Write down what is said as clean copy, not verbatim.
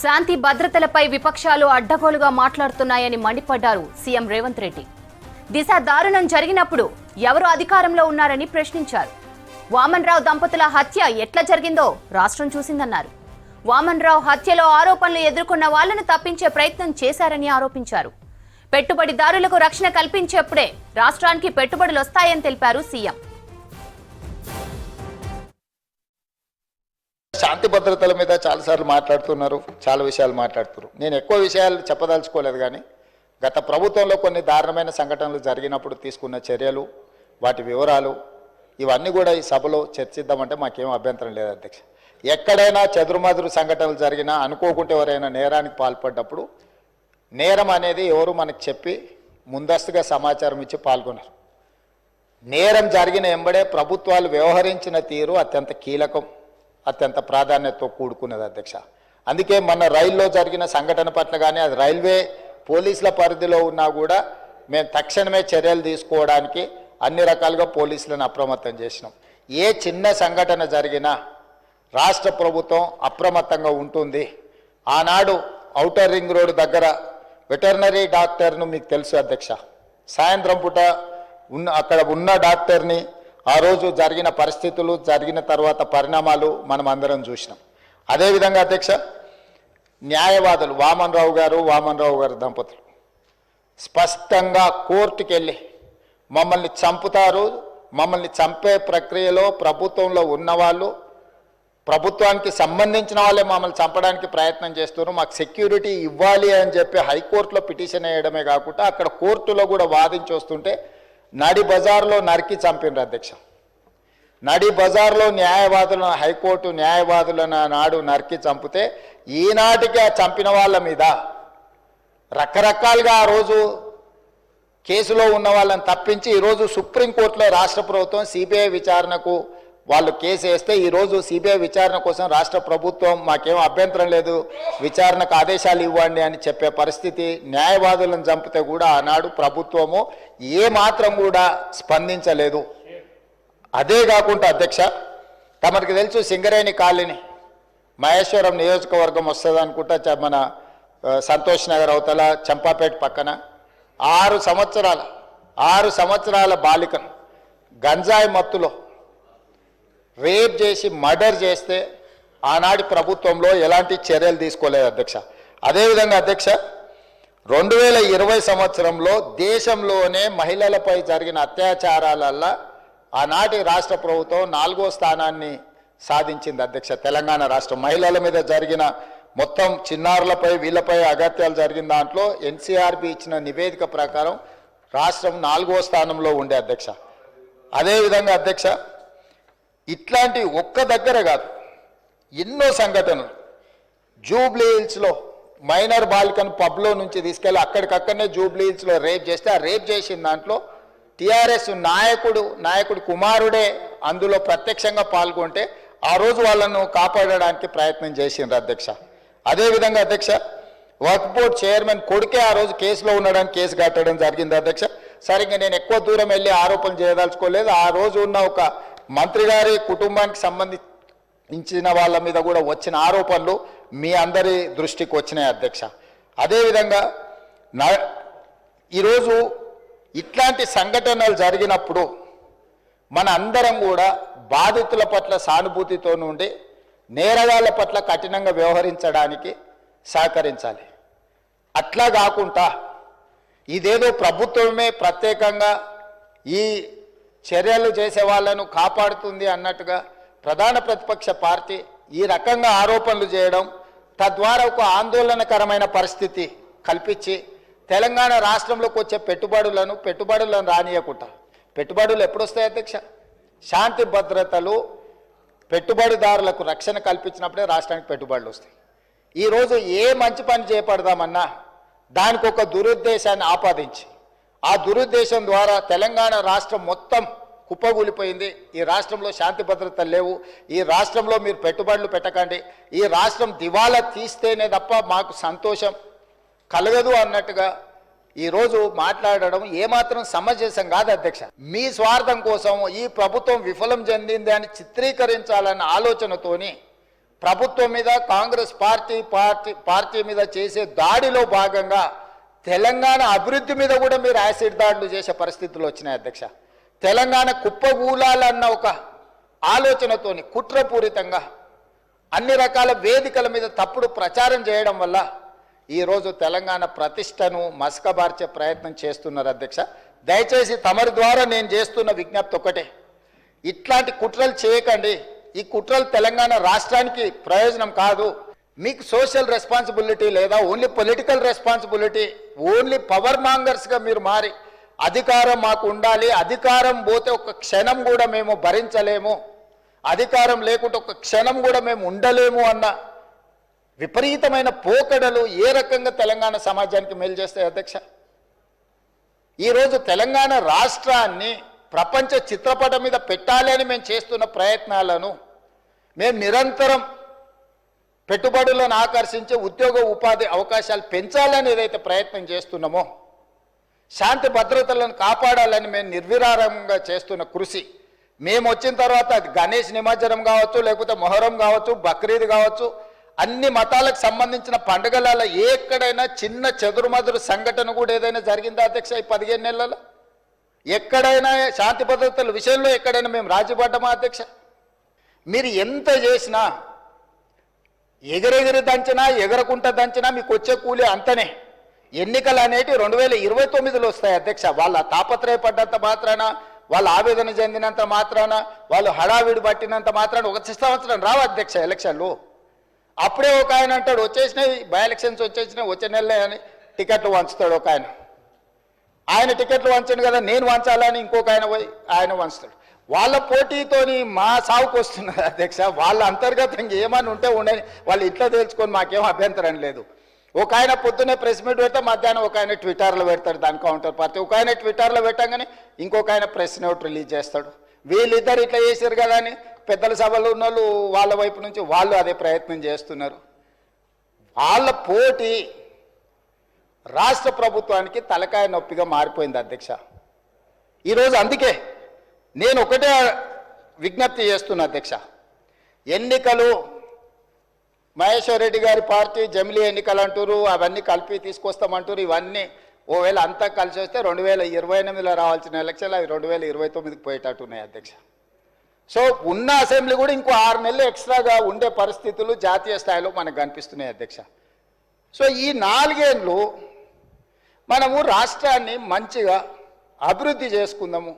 శాంతి భద్రతలపై విపక్షాలు అడ్డగోలుగా మాట్లాడుతున్నాయని మండిపడ్డారు సీఎం రేవంత్ రెడ్డి. దిశ దారుణం జరిగినప్పుడు ఎవరు అధికారంలో ఉన్నారని ప్రశ్నించారు. వామన్ రావు దంపతుల హత్య ఎట్లా జరిగిందో రాష్ట్రం చూసిందన్నారు. వామన్ రావు హత్యలో ఆరోపణలు ఎదుర్కొన్న వాళ్లను తప్పించే ప్రయత్నం చేశారని ఆరోపించారు. పెట్టుబడిదారులకు రక్షణ కల్పించేప్పుడే రాష్ట్రానికి పెట్టుబడులు వస్తాయని తెలిపారు సీఎం. శాంతి భద్రతల మీద చాలాసార్లు మాట్లాడుతున్నారు, చాలా విషయాలు మాట్లాడుతున్నారు. నేను ఎక్కువ విషయాలు చెప్పదలుచుకోలేదు, కానీ గత ప్రభుత్వంలో కొన్ని దారుణమైన సంఘటనలు జరిగినప్పుడు తీసుకున్న చర్యలు, వాటి వివరాలు ఇవన్నీ కూడా ఈ సభలో చర్చిద్దామంటే మాకేం అభ్యంతరం లేదు అధ్యక్ష. ఎక్కడైనా చెదురుమదురు సంఘటనలు జరిగినా, అనుకోకుంటే ఎవరైనా నేరానికి పాల్పడ్డప్పుడు నేరం అనేది ఎవరు మనకు చెప్పి ముందస్తుగా సమాచారం ఇచ్చి పాల్గొన్నారు. నేరం జరిగిన ఎంబడే ప్రభుత్వాలు వ్యవహరించిన తీరు అత్యంత కీలకం, అత్యంత ప్రాధాన్యతతో కూడుకున్నది అధ్యక్ష. అందుకే మన రైల్లో జరిగిన సంఘటన పట్ల కానీ అది రైల్వే పోలీసుల పరిధిలో ఉన్నా కూడా మేము తక్షణమే చర్యలు తీసుకోవడానికి అన్ని రకాలుగా పోలీసులను అప్రమత్తం చేసినాం. ఏ చిన్న సంఘటన జరిగినా రాష్ట్ర ప్రభుత్వం అప్రమత్తంగా ఉంటుంది. ఆనాడు ఔటర్ రింగ్ రోడ్డు దగ్గర వెటర్నరీ డాక్టర్ను మీకు తెలుసు అధ్యక్ష, సాయంత్రం పూట అక్కడ ఉన్న డాక్టర్ని ఆ రోజు జరిగిన పరిస్థితులు, జరిగిన తర్వాత పరిణామాలు మనం అందరం చూసినాం. అదేవిధంగా అధ్యక్ష, న్యాయవాదులు వామన్ రావు గారు దంపతులు స్పష్టంగా కోర్టుకు వెళ్ళి మమ్మల్ని చంపుతారు, మమ్మల్ని చంపే ప్రక్రియలో ప్రభుత్వంలో ఉన్నవాళ్ళు, ప్రభుత్వానికి సంబంధించిన వాళ్ళే మమ్మల్ని చంపడానికి ప్రయత్నం చేస్తున్నారు, మాకు సెక్యూరిటీ ఇవ్వాలి అని చెప్పి హైకోర్టులో పిటిషన్ వేయడమే కాకుండా అక్కడ కోర్టులో కూడా వాదించి వస్తుంటే నడి బజార్లో నరికి చంపినారు అధ్యక్ష. నడి బజార్లో న్యాయవాదులను, హైకోర్టు న్యాయవాదులను నాడు నరికి చంపితే ఈనాటికి ఆ చంపిన వాళ్ళ మీద రకరకాలుగా ఆ రోజు కేసులో ఉన్న వాళ్ళని తప్పించి ఈరోజు సుప్రీంకోర్టులో రాష్ట్ర ప్రభుత్వం సిబిఐ విచారణకు వాళ్ళు కేసు వేస్తే ఈరోజు సిబిఐ విచారణ కోసం రాష్ట్ర ప్రభుత్వం మాకేం అభ్యంతరం లేదు, విచారణకు ఆదేశాలు ఇవ్వండి అని చెప్పే పరిస్థితి. న్యాయవాదులను చంపితే కూడా ఆనాడు ప్రభుత్వము ఏమాత్రం కూడా స్పందించలేదు. అదే కాకుండా అధ్యక్ష, తమకు తెలుసు సింగరేణి కాలనీ మహేశ్వరం నియోజకవర్గం వస్తుంది అనుకుంటా, మన సంతోష్ నగర్ అవతల చంపాపేట పక్కన 6 సంవత్సరాల బాలికను గంజాయి మత్తులో రేప్ చేసి మర్డర్ చేస్తే ఆనాటి ప్రభుత్వంలో ఎలాంటి చర్యలు తీసుకోలేదు అధ్యక్ష. అదేవిధంగా అధ్యక్ష, 2020 సంవత్సరంలో దేశంలోనే మహిళలపై జరిగిన అత్యాచారాలల్లో ఆనాటి రాష్ట్ర ప్రభుత్వం 4వ స్థానాన్ని సాధించింది అధ్యక్ష. తెలంగాణ రాష్ట్రం మహిళల మీద జరిగిన మొత్తం చిన్నారులపై వీళ్ళపై అగత్యాలు జరిగిన దాంట్లో ఎన్సీఆర్బీ ఇచ్చిన నివేదిక ప్రకారం రాష్ట్రం 4వ స్థానంలో ఉండే అధ్యక్ష. అదేవిధంగా అధ్యక్ష, ఇట్లాంటి ఒక్క దగ్గర కాదు, ఎన్నో సంఘటనలు. జూబ్లీ హిల్స్లో మైనర్ బాలికను పబ్లో నుంచి తీసుకెళ్ళి అక్కడికక్కడనే జూబ్లీ హిల్స్లో రేప్ చేస్తే ఆ రేప్ చేసిన దాంట్లో టీఆర్ఎస్ నాయకుడి కుమారుడే అందులో ప్రత్యక్షంగా పాల్గొంటే ఆ రోజు వాళ్ళను కాపాడడానికి ప్రయత్నం చేసిండ్రు అధ్యక్ష. అదేవిధంగా అధ్యక్ష, వర్క్ బోర్డ్ చైర్మన్ కొడుకే ఆ రోజు కేసులో ఉండడానికి కేసు కట్టడం జరిగింది అధ్యక్ష. సరిగ్గా నేను ఎక్కువ దూరం వెళ్ళి ఆరోపణలు చేయదలుచుకోలేదు. ఆ రోజు ఉన్న ఒక మంత్రి గారి కుటుంబానికి సంబంధించిన వాళ్ళ మీద కూడా వచ్చిన ఆరోపణలు మీ అందరి దృష్టికి వచ్చినాయి అధ్యక్ష. అదేవిధంగా ఈరోజు ఇట్లాంటి సంఘటనలు జరిగినప్పుడు మన అందరం కూడా బాధితుల పట్ల సానుభూతితో నుండి నేరగాళ్ల పట్ల కఠినంగా వ్యవహరించడానికి సహకరించాలి. అట్లా కాకుండా ఇదేదో ప్రభుత్వమే ప్రత్యేకంగా ఈ చర్యలు చేసే వాళ్ళను కాపాడుతుంది అన్నట్టుగా ప్రధాన ప్రతిపక్ష పార్టీ ఈ రకంగా ఆరోపణలు చేయడం, తద్వారా ఒక ఆందోళనకరమైన పరిస్థితి కల్పించి తెలంగాణ రాష్ట్రంలోకి వచ్చే పెట్టుబడులను రానియకుండా, పెట్టుబడులు ఎప్పుడు వస్తాయి అధ్యక్ష? శాంతి భద్రతలు, పెట్టుబడిదారులకు రక్షణ కల్పించినప్పుడే రాష్ట్రానికి పెట్టుబడులు వస్తాయి. ఈరోజు ఏ మంచి పని చేపడదామన్నా దానికి ఒక దురుద్దేశాన్ని ఆపాదించి ఆ దురుద్దేశం ద్వారా తెలంగాణ రాష్ట్రం మొత్తం కుప్పగూలిపోయింది. ఈ రాష్ట్రంలో శాంతి భద్రతలు లేవు, ఈ రాష్ట్రంలో మీరు పెట్టుబడులు పెట్టకండి, ఈ రాష్ట్రం దివాలా తీస్తేనే తప్ప మాకు సంతోషం కలగదు అన్నట్టుగా ఈరోజు మాట్లాడడం ఏమాత్రం సమంజసం కాదు అధ్యక్ష. మీ స్వార్థం కోసం ఈ ప్రభుత్వం విఫలం చెందింది అని చిత్రీకరించాలన్న ఆలోచనతోని ప్రభుత్వం మీద కాంగ్రెస్ పార్టీ మీద చేసే దాడిలో భాగంగా తెలంగాణ అభివృద్ధి మీద కూడా మీరు యాసిడ్ దాడులు చేసే పరిస్థితులు వచ్చినాయి అధ్యక్ష. తెలంగాణ కుప్పగూలాలన్న ఒక ఆలోచనతోని కుట్రపూరితంగా అన్ని రకాల వేదికల మీద తప్పుడు ప్రచారం చేయడం వల్ల ఈరోజు తెలంగాణ ప్రతిష్టను మసకబార్చే ప్రయత్నం చేస్తున్నారు అధ్యక్ష. దయచేసి తమరి ద్వారా నేను చేస్తున్న విజ్ఞప్తి ఒకటే, ఇట్లాంటి కుట్రలు చేయకండి. ఈ కుట్రలు తెలంగాణ రాష్ట్రానికి ప్రయోజనం కాదు. మీకు సోషల్ రెస్పాన్సిబిలిటీ లేదా only political responsibility, only power మాంగర్స్గా మీరు మారి అధికారం మాకు ఉండాలి, అధికారం పోతే ఒక క్షణం కూడా మేము భరించలేము, అధికారం లేకుంటే ఒక క్షణం కూడా మేము ఉండలేము అన్న విపరీతమైన పోకడలు ఏ రకంగా తెలంగాణ సమాజానికి మేలు చేస్తాయి అధ్యక్ష? ఈరోజు తెలంగాణ రాష్ట్రాన్ని ప్రపంచ చిత్రపటం మీద పెట్టాలి అని మేము చేస్తున్న ప్రయత్నాలను మేము నిరంతరం పెట్టుబడులను ఆకర్షించి ఉద్యోగ ఉపాధి అవకాశాలు పెంచాలని ఏదైతే ప్రయత్నం చేస్తున్నామో, శాంతి భద్రతలను కాపాడాలని మేము నిర్విరామంగా చేస్తున్న కృషి, మేము వచ్చిన తర్వాత అది గణేష్ నిమజ్జనం కావచ్చు, లేకపోతే మొహరం కావచ్చు, బక్రీద్ కావచ్చు, అన్ని మతాలకు సంబంధించిన పండుగలలో ఎక్కడైనా చిన్న చెదురుమదురు సంఘటన కూడా ఏదైనా జరిగిందా అధ్యక్ష? ఈ 15 నెలలలో ఎక్కడైనా శాంతి భద్రతల విషయంలో ఎక్కడైనా మేము రాజీపడ్డామా అధ్యక్ష? మీరు ఎంత చేసినా, ఎగరెగిరి దంచినా ఎగరకుంట దంచినా మీకు వచ్చే కూలి అంతనే. ఎన్నికలు అనేటివి 2029లో వస్తాయి అధ్యక్ష. వాళ్ళ తాపత్రయపడ్డంత మాత్రాన, వాళ్ళు ఆవేదన చెందినంత మాత్రాన, వాళ్ళు హడావిడి పట్టినంత మాత్రాన ఒక సంవత్సరం రావు అధ్యక్ష ఎలక్షన్లు. అప్పుడే ఒక ఆయన అంటాడు వచ్చేసినాయి బై ఎలక్షన్స్ వచ్చేసినాయి, వచ్చే నెలలే అని టికెట్లు వంచుతాడు ఒక ఆయన. ఆయన టికెట్లు వంచండి కదా, నేను వంచాలని ఇంకొక ఆయన పోయి ఆయన వంచుతాడు. వాళ్ళ పోటీతోని మా సాగుకు వస్తున్నారు అధ్యక్ష. వాళ్ళ అంతర్గతంగా ఏమని ఉంటే ఉండని వాళ్ళు ఇట్లా తెలుసుకొని మాకేం అభ్యంతరం లేదు. ఒక ఆయన పొద్దున్నే ప్రెస్ మీట్ పెడితే మధ్యాహ్నం ఒక ఆయన ట్విట్టర్లో పెడతాడు దాని కౌంటర్ పార్టీ, ఒక ఆయన ట్విట్టర్లో పెట్టగానే ఇంకొక ఆయన ప్రెస్ నోట్ రిలీజ్ చేస్తాడు. వీళ్ళిద్దరు ఇట్లా చేశారు కదా అని పెద్దల సభలో ఉన్న వాళ్ళు వాళ్ళ వైపు నుంచి వాళ్ళు అదే ప్రయత్నం చేస్తున్నారు. వాళ్ళ పోటీ రాష్ట్ర ప్రభుత్వానికి తలకాయ నొప్పిగా మారిపోయింది అధ్యక్ష. ఈరోజు అందుకే నేను ఒకటే విజ్ఞప్తి చేస్తున్నా అధ్యక్ష, ఎన్నికలు మహేశ్వర్ రెడ్డి గారి పార్టీ జమిలీ ఎన్నికలు అంటారు, అవన్నీ కలిపి తీసుకొస్తామంటారు. ఇవన్నీ ఓవేళ అంతా కలిసి వస్తే 2028లో రావాల్సిన ఎలక్షన్లు అవి 2029కి పోయేటట్టున్నాయి అధ్యక్ష. సో ఉన్న అసెంబ్లీ కూడా ఇంకో 6 నెలలు ఎక్స్ట్రాగా ఉండే పరిస్థితులు జాతీయ స్థాయిలో మనకు కనిపిస్తున్నాయి అధ్యక్ష. సో ఈ 4 ఏళ్ళు మనము రాష్ట్రాన్ని మంచిగా అభివృద్ధి చేసుకుందాము,